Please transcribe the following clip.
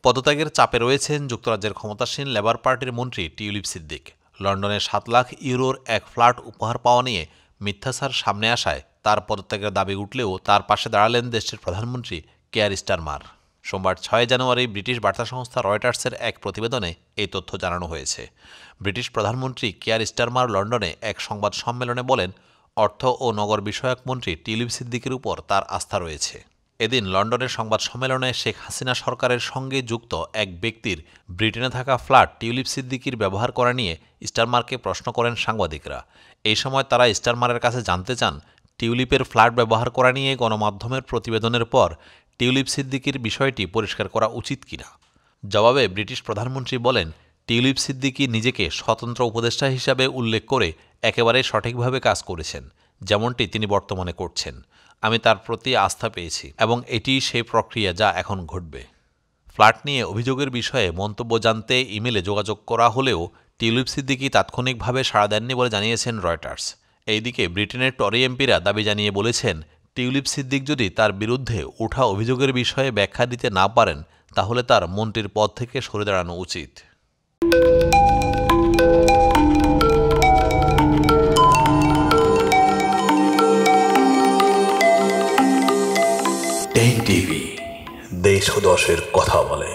পদত্যাগের চাপে রয়েছেন যুক্তরাজ্যের ক্ষমতাসীন লেবার পার্টির মন্ত্রী টিউলিপ সিদ্দিক। লন্ডনে 7 লাখ ইউরোর এক ফ্ল্যাট উপহার পাওয়া নিয়ে মিথ্যাচার সামনে আসায় তার পদত্যাগের দাবি উঠলেও তার পাশে দাঁড়ালেন দেশটির প্রধানমন্ত্রী কেয়ার স্টারমার। সোমবার 6 জানুয়ারি ব্রিটিশ বার্তা সংস্থা রয়টার্সের এক প্রতিবেদনে এই তথ্য জানানো হয়েছে। ব্রিটিশ প্রধানমন্ত্রী কেয়ার স্টারমার লন্ডনে এক সংবাদ সম্মেলনে বলেন, অর্থ ও নগর বিষয়ক মন্ত্রী টিউলিপ সিদ্দিকের উপর তার আস্থা রয়েছে। এদিন লন্ডনের সংবাদ সম্মেলনে শেখ হাসিনা সরকারের সঙ্গে যুক্ত এক ব্যক্তির ব্রিটেনে থাকা ফ্ল্যাট টিউলিপ সিদ্দিকির ব্যবহার করা নিয়ে স্টারমারকে প্রশ্ন করেন সাংবাদিকরা। এই সময় তারা স্টারমারের কাছে জানতে চান, টিউলিপের ফ্ল্যাট ব্যবহার করা নিয়ে গণমাধ্যমের প্রতিবেদনের পর টিউলিপ সিদ্দিকির বিষয়টি পরিষ্কার করা উচিত কিনা। জবাবে ব্রিটিশ প্রধানমন্ত্রী বলেন, টিউলিপ সিদ্দিকি নিজেকে স্বতন্ত্র উপদেষ্টা হিসাবে উল্লেখ করে একেবারে সঠিকভাবে কাজ করেছেন, যেমনটি তিনি বর্তমানে করছেন। আমি তার প্রতি আস্থা পেয়েছি এবং এটিই সেই প্রক্রিয়া যা এখন ঘটবে। ফ্ল্যাট নিয়ে অভিযোগের বিষয়ে মন্তব্য জানতে ইমেলে যোগাযোগ করা হলেও টিউলিপ সিদ্দিকি তাৎক্ষণিকভাবে সাড়া দেননি বলে জানিয়েছেন রয়টার্স। এইদিকে ব্রিটেনের টরি এমপিরা দাবি জানিয়ে বলেছেন, টিউলিপ সিদ্দিক যদি তার বিরুদ্ধে ওঠা অভিযোগের বিষয়ে ব্যাখ্যা দিতে না পারেন তাহলে তার মন্ত্রীর পদ থেকে সরে দাঁড়ানো উচিত। টেক টিভি, দেশ ও দশের কথা বলে।